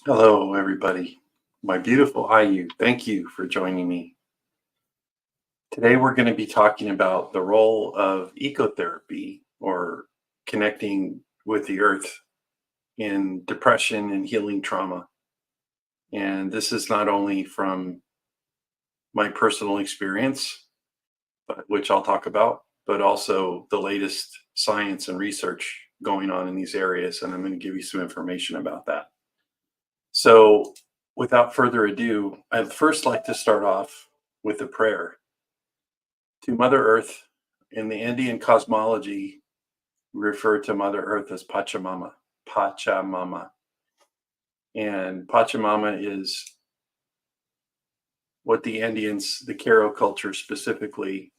Hello, everybody. My beautiful IU, thank you for joining me. Today, we're going to be talking about the role of ecotherapy or connecting with the earth in depression and healing trauma. And this is not only from my personal experience, which I'll talk about, but also the latest science and research going on in these areas. And I'm going to give you some information about that. So, without further ado, I'd first like to start off with a prayer to Mother Earth. In the Andean cosmology, we refer to Mother Earth as Pachamama. Pachamama. And Pachamama is what the Andeans, the Q'ero culture specifically,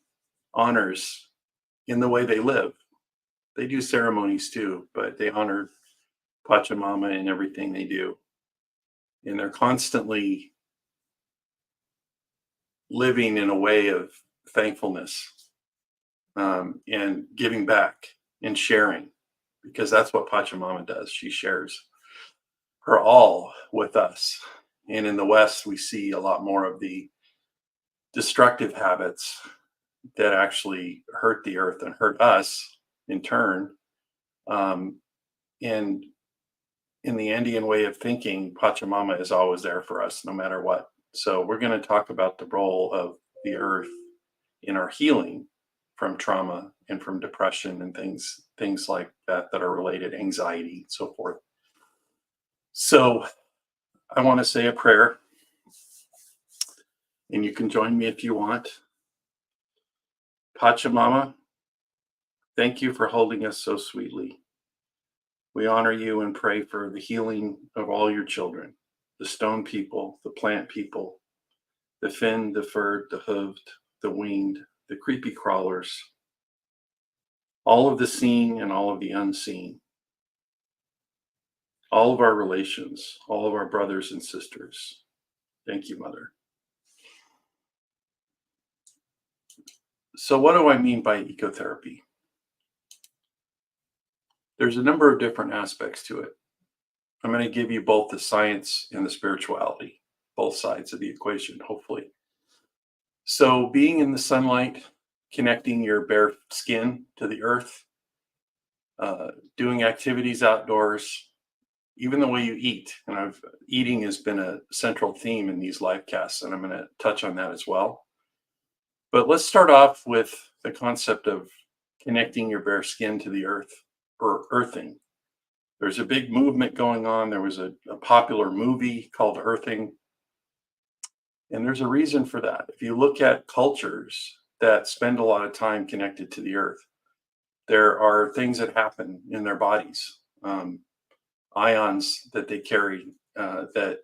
honors in the way they live. They do ceremonies too, but they honor Pachamama in everything they do. And they're constantly living in a way of thankfulness, and giving back and sharing, because that's what Pachamama does. She shares her all with us. And in the West, we see a lot more of the destructive habits that actually hurt the earth and hurt us in turn. And in the Andean way of thinking, Pachamama is always there for us no matter what. So we're going to talk about the role of the earth in our healing from trauma and from depression and things like that that are related, anxiety, and so forth. So I want to say a prayer, and you can join me if you want. Pachamama, thank you for holding us so sweetly. We honor you and pray for the healing of all your children, the stone people, the plant people, the finned, the furred, the hooved, the winged, the creepy crawlers, all of the seen and all of the unseen, all of our relations, all of our brothers and sisters. Thank you, Mother. So what do I mean by ecotherapy? There's a number of different aspects to it. I'm going to give you both the science and the spirituality, both sides of the equation, hopefully. So being in the sunlight, connecting your bare skin to the earth, doing activities outdoors, even the way you eat. And eating has been a central theme in these live casts, and I'm going to touch on that as well. But let's start off with the concept of connecting your bare skin to the earth, or earthing. There's a big movement going on. There was a popular movie called Earthing. And there's a reason for that. If you look at cultures that spend a lot of time connected to the earth, there are things that happen in their bodies, ions that they carry, that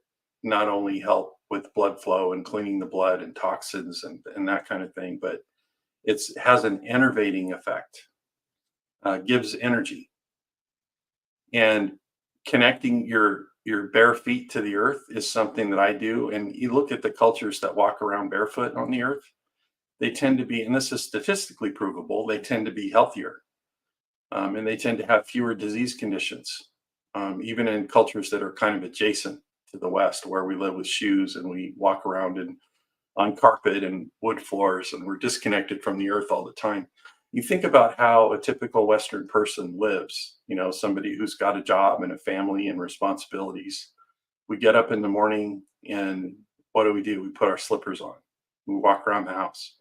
not only help with blood flow and cleaning the blood and toxins and that kind of thing, but it has an enervating effect, gives energy. And connecting your bare feet to the earth is something that I do. And you look at the cultures that walk around barefoot on the earth, they tend to be, and this is statistically provable, they tend to be healthier, and they tend to have fewer disease conditions, even in cultures that are kind of adjacent to the West, where we live with shoes and we walk around on carpet and wood floors, and we're disconnected from the earth all the time. You think about how a typical Western person lives, somebody who's got a job and a family and responsibilities. We get up in the morning, and what do? We put our slippers on. We walk around the house.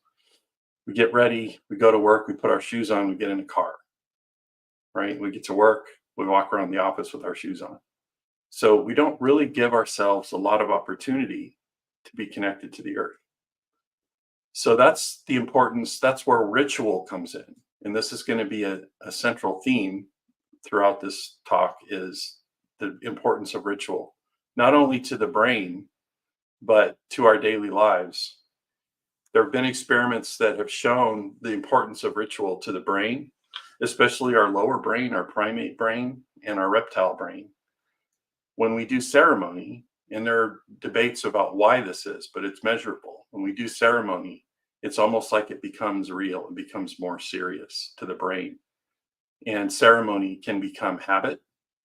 We get ready. We go to work. We put our shoes on. We get in a car, right? We get to work. We walk around the office with our shoes on. So we don't really give ourselves a lot of opportunity to be connected to the earth. So that's the importance. That's where ritual comes in. And this is going to be a central theme throughout this talk, is the importance of ritual, not only to the brain, but to our daily lives. There have been experiments that have shown the importance of ritual to the brain, especially our lower brain, our primate brain, and our reptile brain. When we do ceremony, and there are debates about why this is, but it's measurable. When we do ceremony, it's almost like it becomes real. It becomes more serious to the brain. And ceremony can become habit.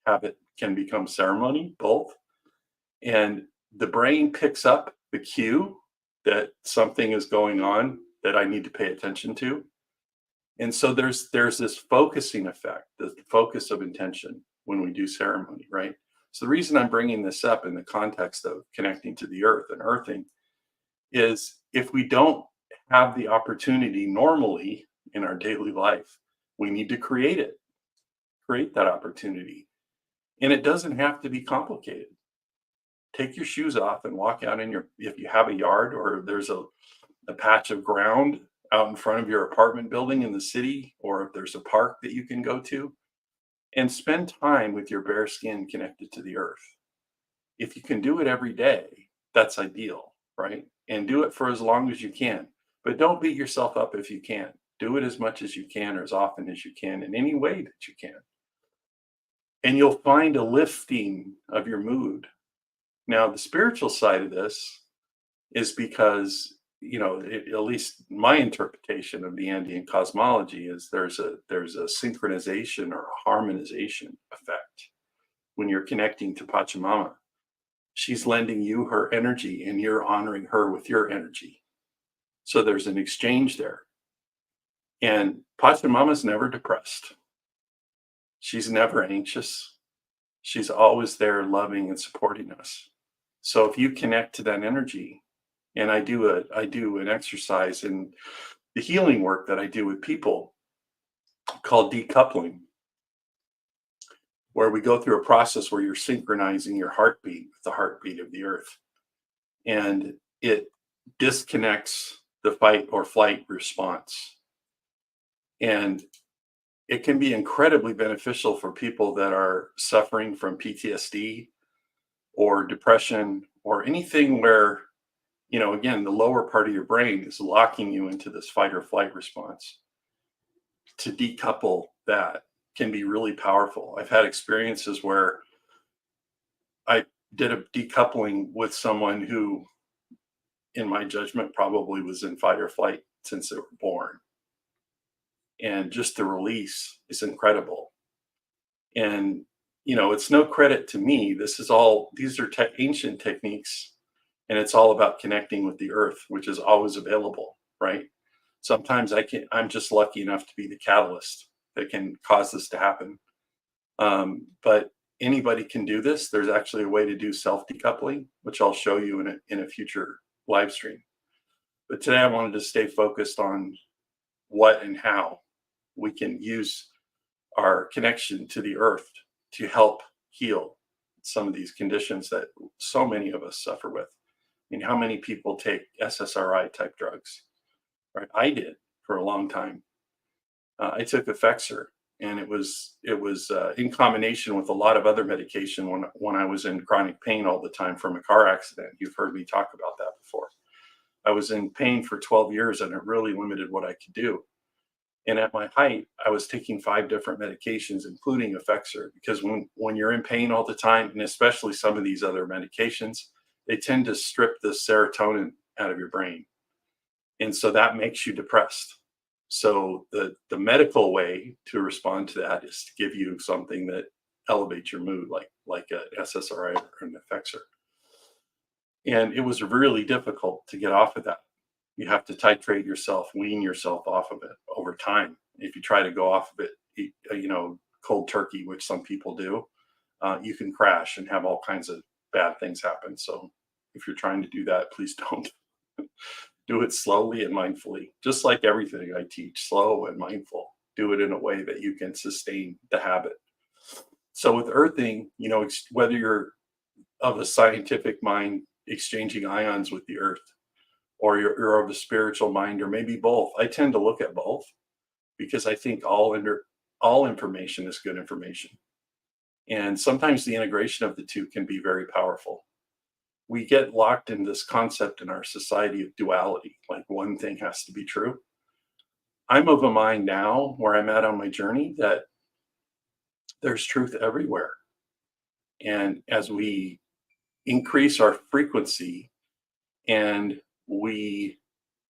Habit can become ceremony, both. And the brain picks up the cue that something is going on that I need to pay attention to. And so there's this focusing effect, the focus of intention when we do ceremony, right? So the reason I'm bringing this up in the context of connecting to the earth and earthing is if we don't have the opportunity normally in our daily life, we need to create that opportunity. And it doesn't have to be complicated. Take your shoes off and walk out if you have a yard or there's a patch of ground out in front of your apartment building in the city, or if there's a park that you can go to, and spend time with your bare skin connected to the earth. If you can do it every day, that's ideal, right? And do it for as long as you can. But don't beat yourself up if you can't. Do it as much as you can or as often as you can in any way that you can. And you'll find a lifting of your mood. Now, the spiritual side of this is because, at least my interpretation of the Andean cosmology is there's a synchronization or a harmonization effect when you're connecting to Pachamama. She's lending you her energy and you're honoring her with your energy. So there's an exchange there. And Pachamama's never depressed. She's never anxious. She's always there loving and supporting us. So if you connect to that energy, and I do an exercise in the healing work that I do with people called decoupling, where we go through a process where you're synchronizing your heartbeat with the heartbeat of the earth. And it disconnects the fight or flight response. And it can be incredibly beneficial for people that are suffering from PTSD or depression or anything where, again, the lower part of your brain is locking you into this fight or flight response. To decouple that can be really powerful. I've had experiences where I did a decoupling with someone who, in my judgment, probably was in fight or flight since they were born. And just the release is incredible. And, it's no credit to me. These are ancient techniques, and it's all about connecting with the earth, which is always available, right? Sometimes I'm just lucky enough to be the catalyst that can cause this to happen. But anybody can do this. There's actually a way to do self-decoupling, which I'll show you in a future live stream. But today I wanted to stay focused on what and how we can use our connection to the earth to help heal some of these conditions that so many of us suffer with. I mean, how many people take SSRI type drugs? Right? I did for a long time. I took Effexor, and it was in combination with a lot of other medication when I was in chronic pain all the time from a car accident. You've heard me talk about that before. I was in pain for 12 years, and it really limited what I could do. And at my height, I was taking 5 different medications, including Effexor, because when you're in pain all the time, and especially some of these other medications, they tend to strip the serotonin out of your brain. And so that makes you depressed. So the medical way to respond to that is to give you something that elevates your mood, like a SSRI or an Effexor. And it was really difficult to get off of that. You have to titrate yourself, wean yourself off of it over time. If you try to go off of it, cold turkey, which some people do, you can crash and have all kinds of bad things happen. So if you're trying to do that, please don't. Do it slowly and mindfully, just like everything I teach, slow and mindful. Do it in a way that you can sustain the habit. So with earthing, whether you're of a scientific mind, exchanging ions with the earth, or you're of a spiritual mind, or maybe both. I tend to look at both because I think all information is good information. And sometimes the integration of the two can be very powerful. We get locked in this concept in our society of duality, like one thing has to be true. I'm of a mind now, where I'm at on my journey, that there's truth everywhere. And as we increase our frequency and we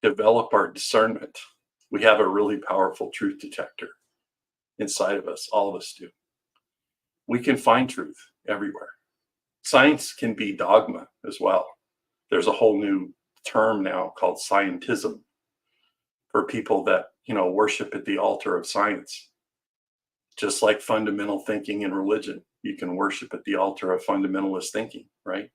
develop our discernment, we have a really powerful truth detector inside of us. All of us do. We can find truth everywhere. Science can be dogma as well. There's a whole new term now called scientism for people that, worship at the altar of science. Just like fundamental thinking in religion, you can worship at the altar of fundamentalist thinking, right?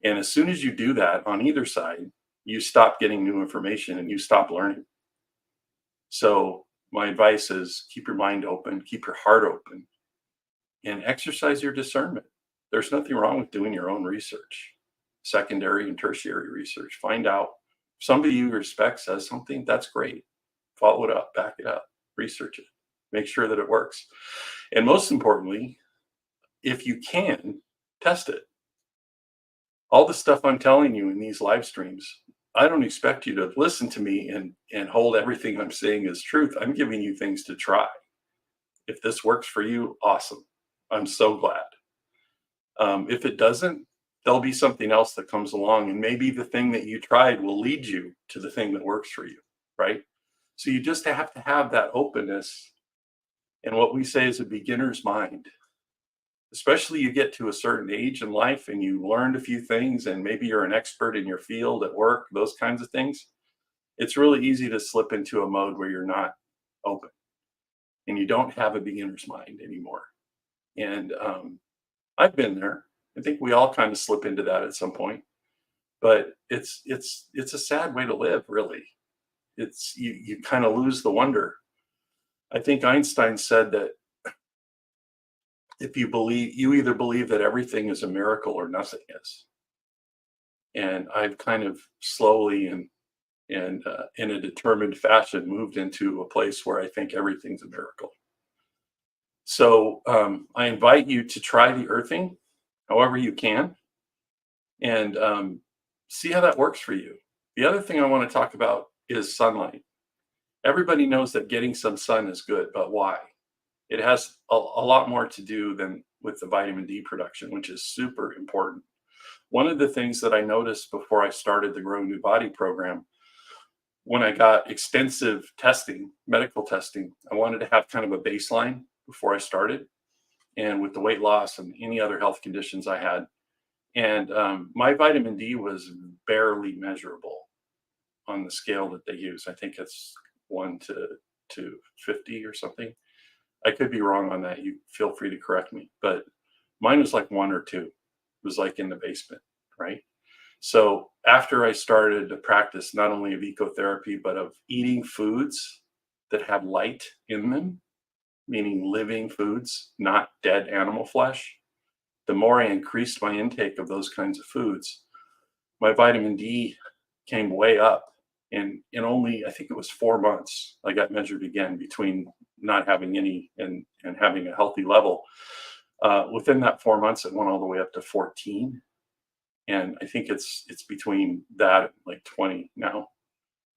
And as soon as you do that on either side, you stop getting new information and you stop learning. So my advice is keep your mind open, keep your heart open, and exercise your discernment. There's nothing wrong with doing your own research, secondary and tertiary research. Find out if somebody you respect says something, that's great. Follow it up, back it up, research it, make sure that it works. And most importantly, if you can, test it. All the stuff I'm telling you in these live streams, I don't expect you to listen to me and hold everything I'm saying as truth. I'm giving you things to try. If this works for you, awesome. I'm so glad. If it doesn't, there'll be something else that comes along, and maybe the thing that you tried will lead you to the thing that works for you, right? So you just have to have that openness and what we say is a beginner's mind. Especially you get to a certain age in life and you learned a few things and maybe you're an expert in your field at work, those kinds of things. It's really easy to slip into a mode where you're not open and you don't have a beginner's mind anymore. And I've been there. I think we all kind of slip into that at some point, but it's a sad way to live, really. It's you kind of lose the wonder. I think Einstein said that if you either believe that everything is a miracle or nothing is. And I've kind of slowly and in a determined fashion moved into a place where I think everything's a miracle. So I invite you to try the earthing however you can and see how that works for you. The other thing I want to talk about is sunlight. Everybody knows that getting some sun is good, but why? It has a lot more to do than with the vitamin D production, which is super important. One of the things that I noticed before I started the Grow New Body program, when I got extensive testing, medical testing, I wanted to have kind of a baseline before I started, and with the weight loss and any other health conditions I had. And my vitamin D was barely measurable on the scale that they use. I think it's 1 to 50 or something. I could be wrong on that. You feel free to correct me, but mine was like 1 or 2. It was like in the basement, right? So after I started to practice not only of ecotherapy, but of eating foods that had light in them, meaning living foods, not dead animal flesh, the more I increased my intake of those kinds of foods, my vitamin D came way up. And in only, I think it was 4 months, I got measured again between not having any and having a healthy level. Within that 4 months, it went all the way up to 14. And I think it's between that and like 20 now.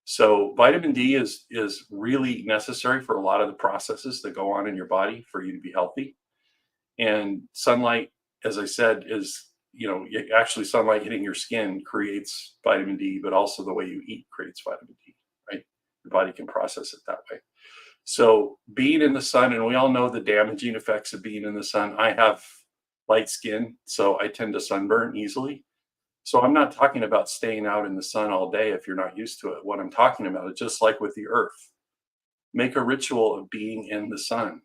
So vitamin D is really necessary for a lot of the processes that go on in your body for you to be healthy. And sunlight, as I said, is actually sunlight hitting your skin creates vitamin D, but also the way you eat creates vitamin D, right? Your body can process it that way. So being in the sun, and we all know the damaging effects of being in the sun. I have light skin, so I tend to sunburn easily. So I'm not talking about staying out in the sun all day if you're not used to it. What I'm talking about is just like with the earth, make a ritual of being in the sun,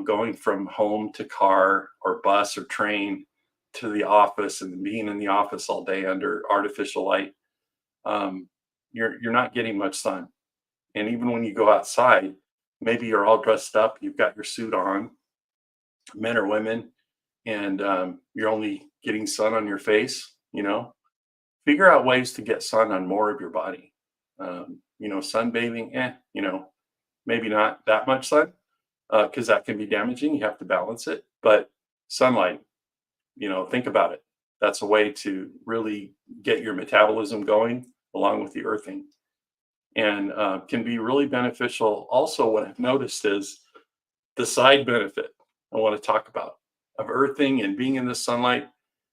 going from home to car or bus or train to the office and being in the office all day under artificial light. You're not getting much sun. And even when you go outside, maybe you're all dressed up, you've got your suit on, men or women, and you're only getting sun on your face, figure out ways to get sun on more of your body. Sunbathing, maybe not that much sun because that can be damaging. You have to balance it. But sunlight, think about it. That's a way to really get your metabolism going along with the earthing, and can be really beneficial. Also, what I've noticed is the side benefit I want to talk about of earthing and being in the sunlight.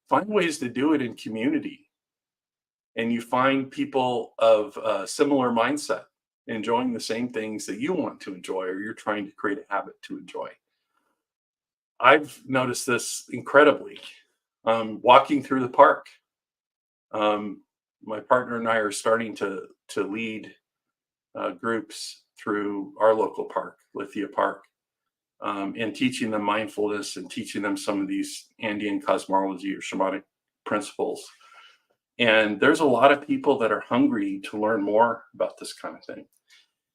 Find ways to do it in community, and you find people of a similar mindset enjoying the same things that you want to enjoy, or you're trying to create a habit to enjoy. I've noticed this incredibly. Walking through the park. My partner and I are starting to lead groups through our local park, Lithia Park, and teaching them mindfulness and teaching them some of these Andean cosmology or shamanic principles. And there's a lot of people that are hungry to learn more about this kind of thing.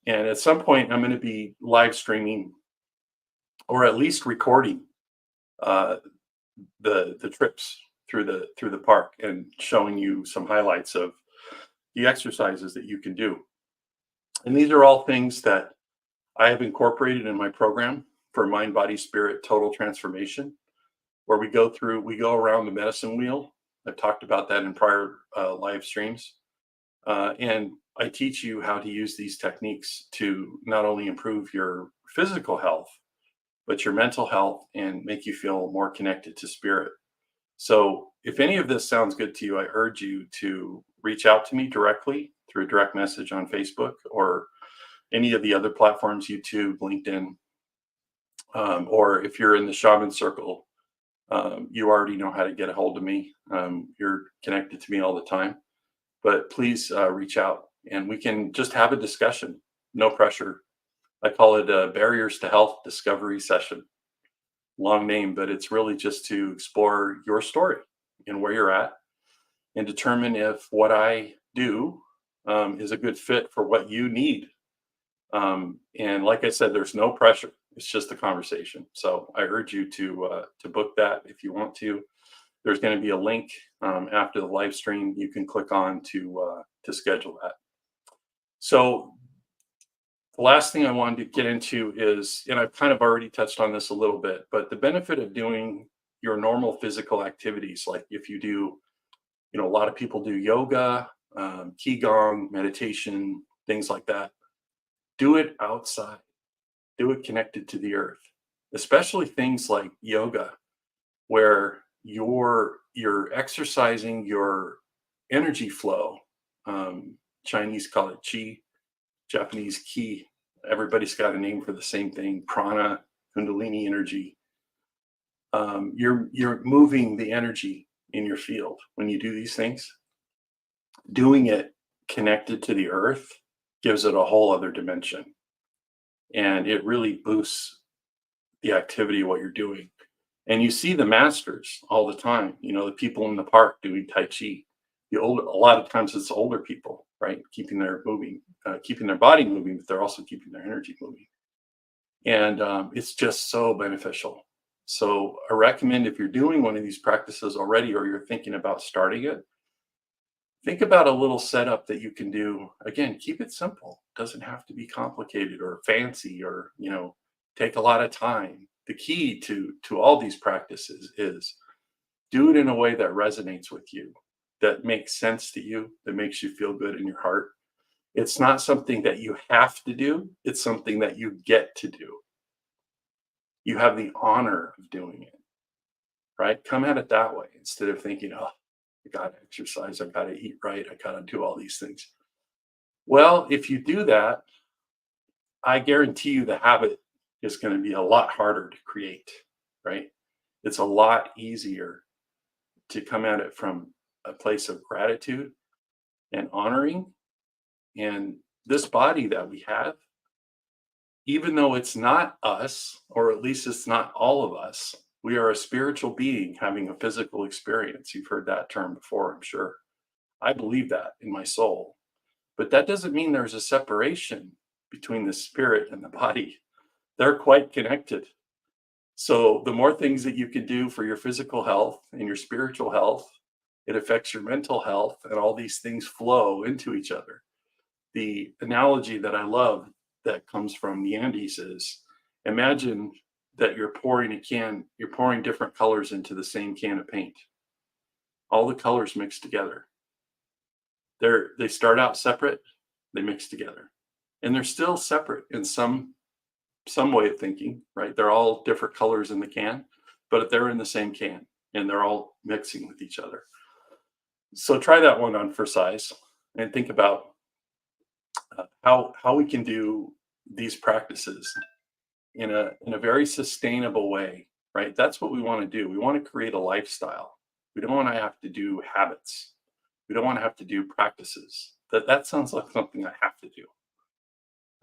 And at some point, I'm going to be live streaming or at least recording uh, the trips through the park and showing you some highlights of the exercises that you can do. And these are all things that I have incorporated in my program for mind, body, spirit, total transformation, where we go around the medicine wheel. I've talked about that in prior live streams. And I teach you how to use these techniques to not only improve your physical health, but your mental health and make you feel more connected to spirit. So if any of this sounds good to you, I urge you to reach out to me directly through a direct message on Facebook or any of the other platforms, YouTube, LinkedIn, or if you're in the shaman circle, you already know how to get a hold of me. You're connected to me all the time, but please reach out and we can just have a discussion. No pressure. I call it a barriers to health discovery session. Long name, but it's really just to explore your story and where you're at and determine if what I do is a good fit for what you need. And like I said, there's no pressure. It's just a conversation. So I urge you to book that if you want to. There's going to be a link after the live stream you can click on to schedule that. So the last thing I wanted to get into is, and I've kind of already touched on this a little bit, but the benefit of doing your normal physical activities, like if you do, a lot of people do yoga, qigong, meditation, things like that. Do it outside. Do it connected to the earth, especially things like yoga, where you're exercising your energy flow. Chinese call it qi, Japanese ki. Everybody's got a name for the same thing: prana, kundalini energy. You're moving the energy in your field when you do these things. Doing it connected to the earth gives it a whole other dimension, and it really boosts the activity of what you're doing. And you see the masters all the time. The people in the park doing tai chi. A lot of times it's older people, right? Keeping their body moving, but they're also keeping their energy moving. And it's just so beneficial. So I recommend, if you're doing one of these practices already, or you're thinking about starting it, think about a little setup that you can do. Again, keep it simple. It doesn't have to be complicated or fancy or, take a lot of time. The key to all these practices is do it in a way that resonates with you, that makes sense to you, that makes you feel good in your heart. It's not something that you have to do. It's something that you get to do. You have the honor of doing it, right? Come at it that way instead of thinking, oh, I got to exercise, I got to eat right, I got to do all these things. Well, if you do that, I guarantee you the habit is going to be a lot harder to create, right? It's a lot easier to come at it from a place of gratitude and honoring. And this body that we have, even though it's not us, or at least it's not all of us, we are a spiritual being having a physical experience. You've heard that term before, I'm sure. I believe that in my soul. But that doesn't mean there's a separation between the spirit and the body. They're quite connected. So the more things that you can do for your physical health and your spiritual health, it affects your mental health, and all these things flow into each other. The analogy that I love that comes from the Andes is, imagine that you're pouring different colors into the same can of paint. All the colors mix together. They start out separate, they mix together. And they're still separate in some way of thinking, right? They're all different colors in the can, but they're in the same can and they're all mixing with each other. So try that one on for size and think about how we can do these practices in a very sustainable way, right? That's what we want to do. We want to create a lifestyle. We don't want to have to do habits. We don't want to have to do practices. That sounds like something I have to do.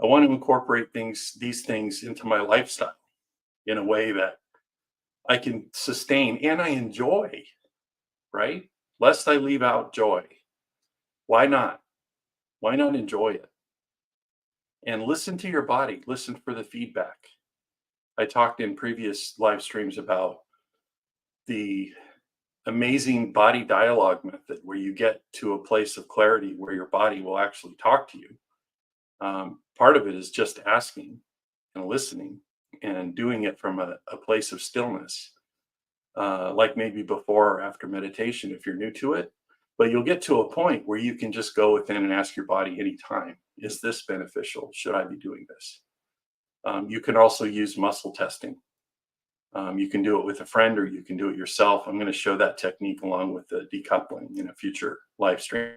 I want to incorporate these things into my lifestyle in a way that I can sustain and I enjoy, right? Lest I leave out joy. Why not? Why not enjoy it? And listen to your body, listen for the feedback. I talked in previous live streams about the amazing body dialogue method where you get to a place of clarity where your body will actually talk to you. Part of it is just asking and listening and doing it from a place of stillness, like maybe before or after meditation if you're new to it. But you'll get to a point where you can just go within and ask your body anytime, is this beneficial? Should I be doing this? You can also use muscle testing. You can do it with a friend or you can do it yourself. I'm going to show that technique along with the decoupling in a future live stream.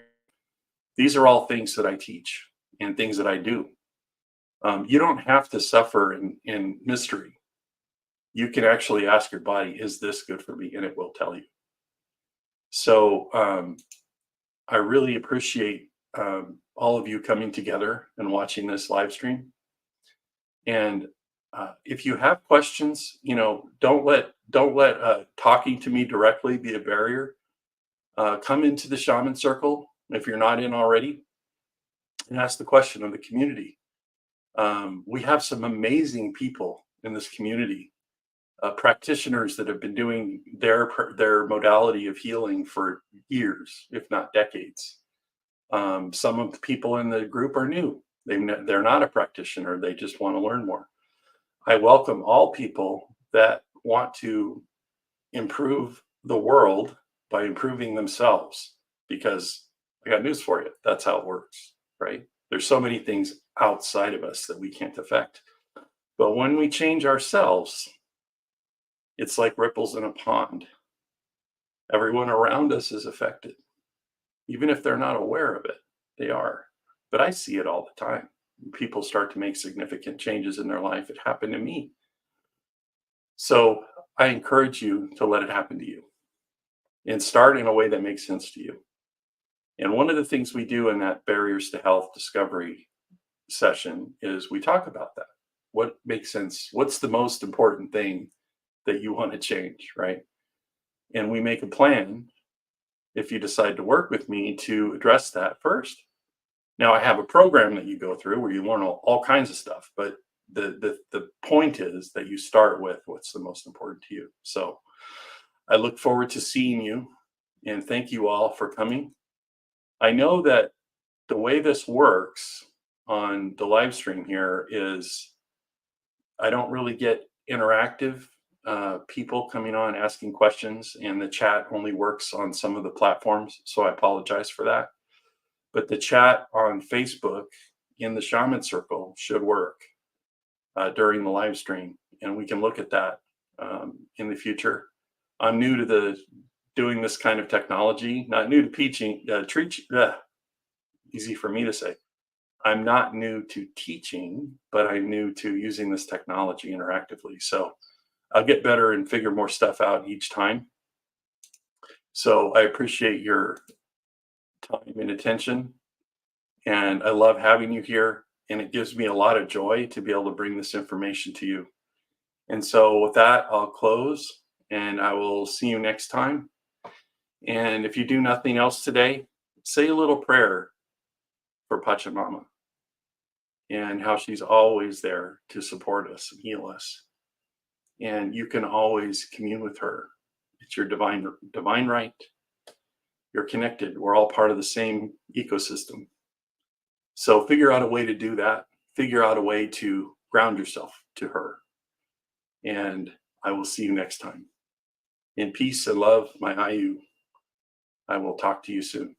These are all things that I teach and things that I do. You don't have to suffer in mystery. You can actually ask your body, is this good for me? And it will tell you. So I really appreciate all of you coming together and watching this live stream. And if you have questions, don't let talking to me directly be a barrier. Come into the shaman circle if you're not in already, and ask the question of the community. We have some amazing people in this community, practitioners that have been doing their modality of healing for years, if not decades. Some of the people in the group are new. They're not a practitioner. They just want to learn more. I welcome all people that want to improve the world by improving themselves, because I got news for you. That's how it works, right? There's so many things outside of us that we can't affect. But when we change ourselves, it's like ripples in a pond. Everyone around us is affected. Even if they're not aware of it, they are. But I see it all the time. People start to make significant changes in their life. It happened to me. So I encourage you to let it happen to you and start in a way that makes sense to you. And one of the things we do in that Barriers to Health Discovery session is we talk about that. What makes sense? What's the most important thing that you want to change, right? And we make a plan, if you decide to work with me, to address that first. Now, I have a program that you go through where you learn all kinds of stuff, but the point is that you start with what's the most important to you. So I look forward to seeing you, and thank you all for coming. I know that the way this works on the live stream here is I don't really get interactive people coming on asking questions, and the chat only works on some of the platforms, so I apologize for that. But the chat on Facebook in the Shaman Circle should work during the live stream, and we can look at that in the future. I'm new to doing this kind of technology, not new to teaching. Easy for me to say. I'm not new to teaching, but I'm new to using this technology interactively. So I'll get better and figure more stuff out each time. So I appreciate your time and attention. And I love having you here. And it gives me a lot of joy to be able to bring this information to you. And so with that, I'll close and I will see you next time. And if you do nothing else today, say a little prayer for Pachamama and how she's always there to support us and heal us. And you can always commune with her. It's your divine right. You're connected. We're all part of the same ecosystem. So figure out a way to do that. Figure out a way to ground yourself to her. And I will see you next time. In peace and love, my Ayu. I will talk to you soon.